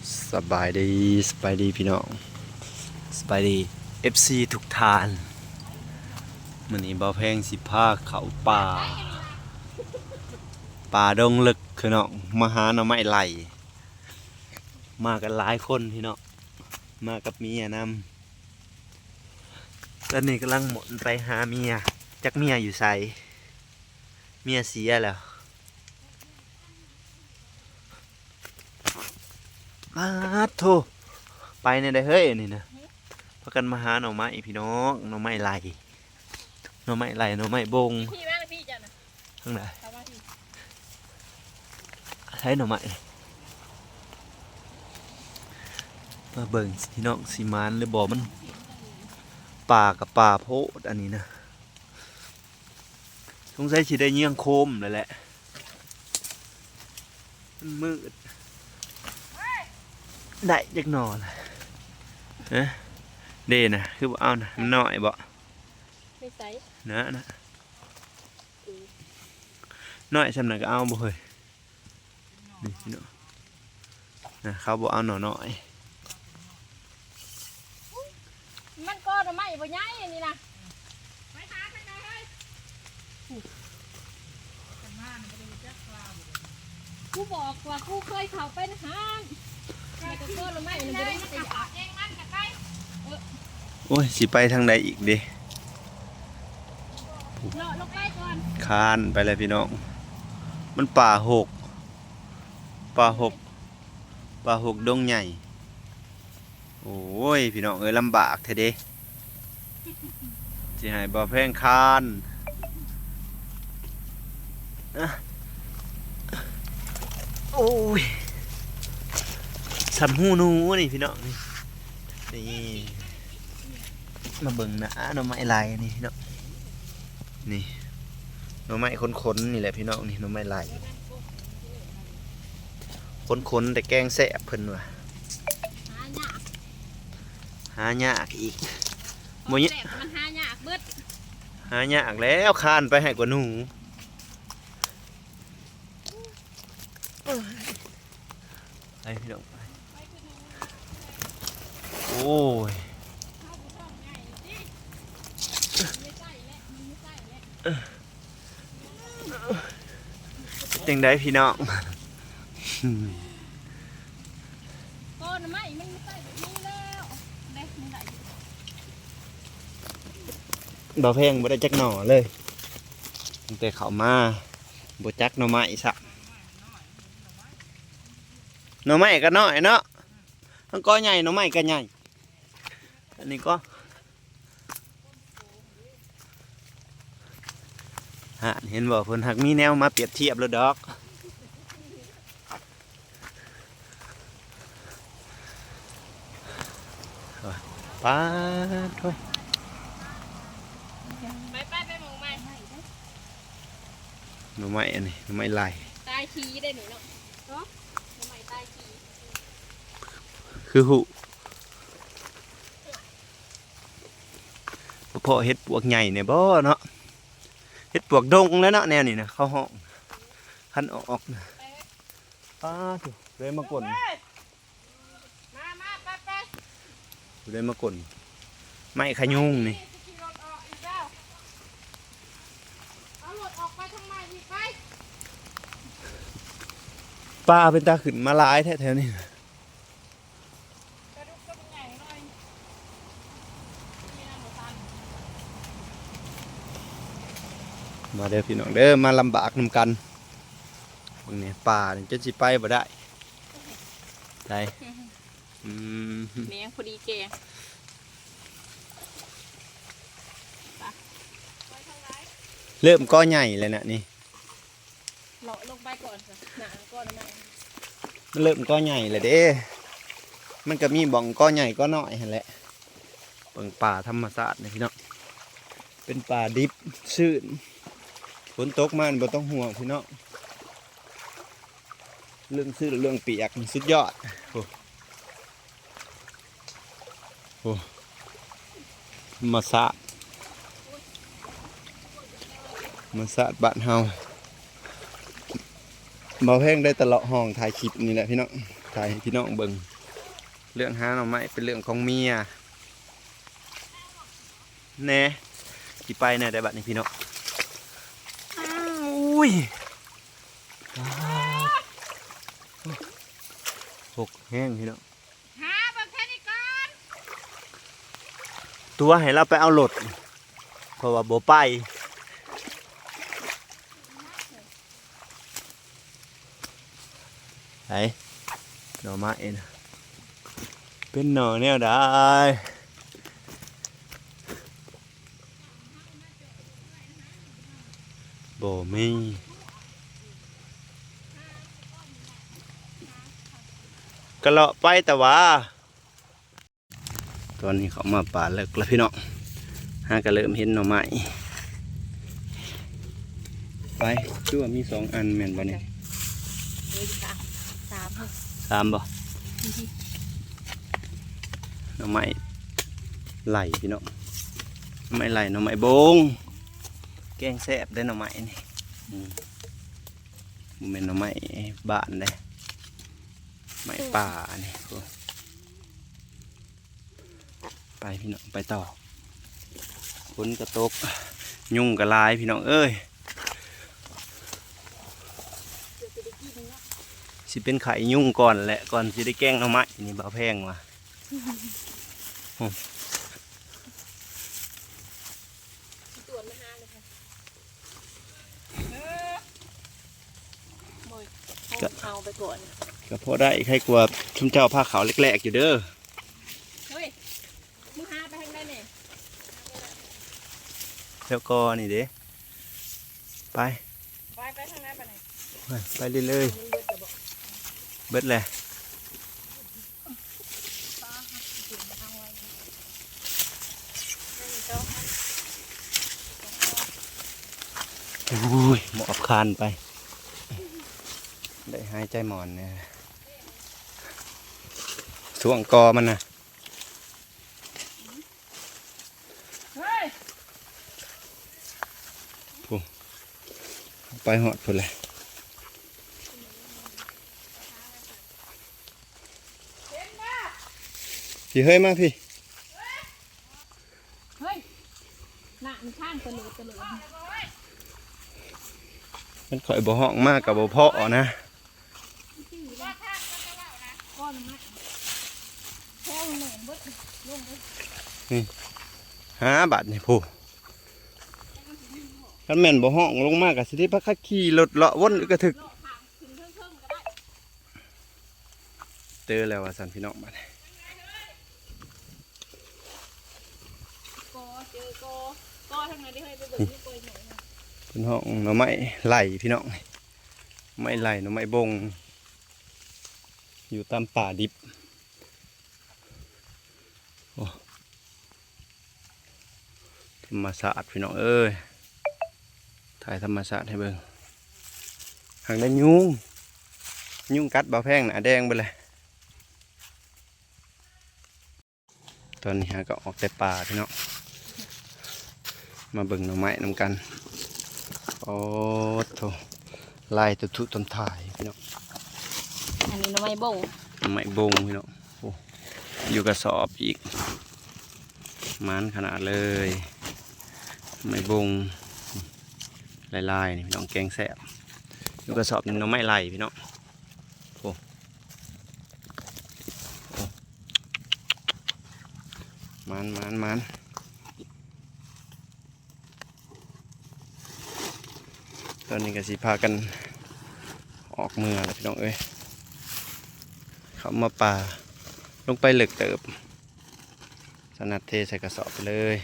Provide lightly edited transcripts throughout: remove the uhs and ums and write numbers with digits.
สบายดีพี่น้องสบายดี FC ทุกทานมื้อนี้บ่าวแพงสิพาเข้าป่าดงลึกคือน้องมาหาหน่อไม้ไล่มากันหลายคนพี่น้องมากับเมียนำตอนนี้กำลังหมุนไปหาเมียจักเมียอยู่ไสเมียเสียแล้วมาโธ่ไปเนี่ยได้เฮ้ยนี่นะพากันมาหาหน่อไม้พี่น้องหน่อไม้ไล่หน่อไม้ไล่หน่อไม้บง พี่แม่พี่จ้ะนะ ข้างไหน ทำมาพี่ ใช้หน่อไม้มาเบิ่งพี่น้องสีมานหรือบ่มันป่ากับป่าโพดอันนี้นะสงสัยสิได้เยี่ยงโคมเลยแหละมันมืดได้จักหน่อเลยฮะเด่นะคือบ่เอานะมันน้อยบ่ ไม่ใส่ นะน้อยสำนักก็เอาบ่เฮ้ยนี่พี่น้องนะเขาบ่เอาหน่อน้อย มันก็ทำไมบ่ย้ายอันนี้นะไปหาไปไหนเฮ้ยกูบอกว่ากูเคยเข้าไปนะฮะไม่ก็ทำไมมันไม่ได้ขยะเองมันจะไป โอ้ยสิไปทางใดอีกเด้ เลาะลงไปก่อน คานไปเลยพี่น้องมันป่าหกป่าหกดงใหญ่โอ้ยพี่น้องเอ้ยลำบากแท้เด้สิให้บ่แพงคานอะโอ้ยสำหูหนูนี่พี่น้องนี่มาเบิ่งนะหน่อไม้ลายนี่พี่น้องนี่หน่อไม้ค้นๆนี่แหละพี่น้องนี่หน่อไม้ลายค้นๆแต่แกงแซ่บเพิ่นว่ะ หายาก หายากอีก บ่เนี่ยมันหายากเบิด หายากแล้วคานไปให้กว่าหนูไปพี่น้องไปโอ้ยจังได้พี่น้อง ต้นไม้มันไม่ใส่แบบนี้แล้วเด็กมันได้ บ่แพงบ่ได้จักหน่อเลยตั้งแต่เขามาบ่จักหน่อไม้ซะหน่อไม้ก็น้อยเนาะมันก็ใหญ่หน่อไม้ก็ใหญ่อันนี้ก็ฮะเห็นบ่เพิ่นหักมีแนวมาเปรียบเทียบแล้วดอกป้าดโถ่ ไปมองใหม่ หน่อไม้อันนี้หน่อไม้ลาย ตายขี้ได้หนูเนาะเนาะทำไมตายขี้ คือหูพอเฮ็ดปวกใหญ่เนี่ยบ่เนาะเฮ็ดปวกดงแล้วเนาะแนวนี้นะเข้าห้องคันออกนะป้าดโถ่เลยมากลน มาไป เลยมากลไม้ขยุงนี่ ขี่รถออกอีกแล้วเอารถออกไปทางไหนอีกไป ป้าเป็นตาขึ้นมาหลายแท้ๆนี่ กระดุกกระดุกใหญ่หน่อยนี่นะหนูตัน มาเด้อพี่น้องเด้อมาลำบากนำกันบางเนี่ยป่านี่จะสิไปบ่ได้ได้อืม เมียงพอดีแกง เริ่มก้อใหญ่เลยนะนี่ เลาะลงไปก่อนสิหนาก่อนนะแม่ มันเริ่มก้อใหญ่เลยเด้มันก็มีบ่องก้อใหญ่ก้อน้อยหั่นแหละเบิ่งป่าธรรมชาตินี่พี่น้องเป็นป่าดิบชื้นฝนตกมาบ่ต้องห่วงพี่น้องเรื่องชื้นเรื่องเปียกนี่สุดยอดโอ้ธรรมชาติมาสะบ้านเฮาเบาแพงได้ตลอดห้องถ่ายคลิปนี่แหละพี่น้อง ถ่ายให้พี่น้องเบิ่งเรื่องหาหน่อไม้เป็นเรื่องของเมียแน่ที่ไปเนี่ยได้บัดนี้พี่น้องอุ้ยหกแห้งพี่น้อง หาเบิ่งแค่นี้ก่อน ตัวให้เราไปเอารถเพราะว่าบ่ไปไหนหน่อไม้นะเป็นหน่อแนวได้บ่มีก็เลาะไปแต่ว่าตอนนี้เขามาป่าเลิกแล้วพี่น้องหาก็เริ่มเห็นหน่อไม้ไปชื่อว่ามี2 อันแม่นบ่เนี่ย 3บ่หน่อไม้ไหลพี่น้องหน่อไม้ไหลหน่อไม้บงแกงแซ่บได้หน่อไม้นี่มันเป็นหน่อไม้บ้านได้ไม้ป่านี่ไปพี่น้องไปต่อฝนกระตกยุ่งกระลายพี่น้องเอ้ยสิเป็นไข่ยุ่งก่อนแหละก่อนสิได้แกงหน่อไม้นี่บ่แพงว่ะตัวไม่ห้าเลยค่ะก็เอาไปก่อน ก็พอได้ใครกลัวชุ่มเจ้าผ้าขาวเล็กๆอยู่เด้อ เฮ้ยมึงหาไปทางไหนเนี่ย แล้วก็นี่เด้ไป ไปทางไหนไปไหน ไปเรื่อยๆเบิดเลยอุ้ยหมอบคานไปได้หายใจหมอนเนี่ยช่วงกอมันนะ เฮ้ย ไปหอดพุ่นเลยพี่เฮ้ยมาพี่ เฮ้ยหน้ามันข้างตะลุตะลุ มันข่อยบ่ห้องมากกับบ่เพาะนะ ก้อนมันแค่เหม็นบดลงไป หาบาทนี่ผู้คันแม่นบ่ห้องลงมากกับสิได้พักขี่รถเลาะวนกระถึก โลกผักถึงเครื่องก็ได้ เจอแล้วว่าสันพี่น้องบาด กอเจอกอทางไหนได้ให้ไปเบิ่งที่กอยหน่อยนะ เป็นห้องหน่อไม้ไหลพี่น้องไม้ไหลหน่อไม้บงอยู่ตามป่าดิบโอ้ธรรมศาสตร์พี่น้องเอ้ยถ่ายธรรมศาสตร์ให้เบิ่งหางได้ยุงกัดบ่าแพงหนาแดงไปเลยตอนนี้ฮะก็ออกแต่ป่าพี่น้องมาเบิ่งหน่อไม้นำกันโอ้โถลายตุ่ต้นถ่ายพี่น้อง อันนี้น้ำไม้บ่ง หน่อไม้บงพี่น้องโอ้อยู่กระสอบอีกมันขนาดเลยหน่อไม้บงลายๆนี่พี่น้องแกงแซ่บอยู่กระสอบหนึ่งหน่อไม้ไหลพี่น้องโอ้มันตอนนี้ก็สิพากันออกเมืองแล้วพี่น้องเอ้ยเขามาป่าลงไปเหลึกเติบสนัดเทใส่กระสอบไปเลย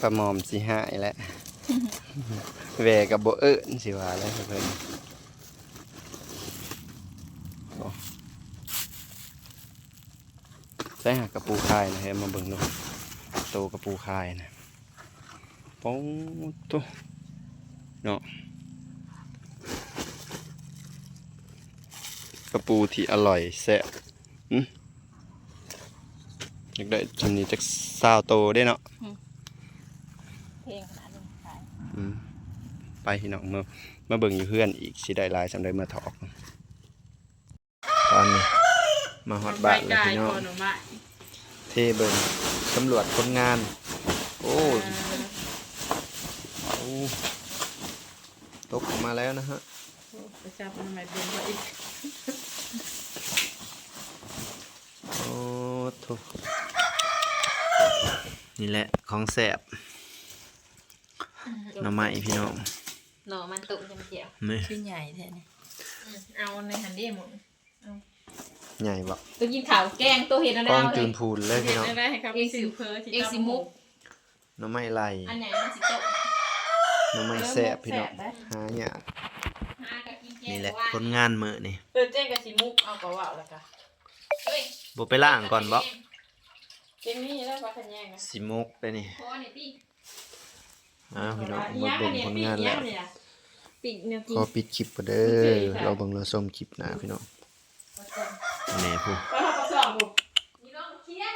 ปลาหมอมสิหายแล้วแหวกับโบเอิญสิว่าแล้วเพื่อนใส่หักกระปูคายนะเฮ้มาเบิ่งดูโตกระปูคายนะป้องตัวเนาะกระปูที่อร่อยแซ่บอยากได้ชำนี้จากซาวโตได้เนาะ เพลงขนาด ไปพี่น้องมาเบิ่งอยู่เพื่อนอีกสิได้หลายสำได้มาถอกตอนนี้มาฮอดบ้านเลยพี่น้องเทเบิ่งตำรวจคนงานโอ้ตกออกมาแล้วนะฮะไปจับมันใหม่เป็นพออีกโอ้ทุกนี่แหละของแสบหน่อไม้พี่น้อง หน่อมันตุ่มจังเจียว นี่ ชิ้นใหญ่แท้นี่ เอาในหันดีหมด ใหญ่บ่ ตัวกินข่าวแกงตัวเห็ดอะไร กล้อง เล จู ย นพูนเลยพี่น้อง ได้ครับเองสิเพอ เอ็กซิมุก หน่อไม้ไหล อันไหนมันสิโต หน่อไม้แสบพี่น้องหายาก หากับกินแกง นี่แหละ ว่า คนงานมื้อนี่ เจ้งกับสิมุกเอากระว่าแล้วก็ เฮ้ย บ่ไปล้างก่อนบ่ เจ้งนี่แล้วว่าขยงนะ สิมุกได้นี่ พอเนี่ยพี่ พี่น้องมาเบิ่งผลงานแล้ว ปิดเนื้อกิ ข น อปิดคลิปก่อนเด้อเราเบิ่งเราชมคลิปหน้าพี่น้องแม่ผู้ แล้วเขาก็สอบบุก นี่ลองเคียน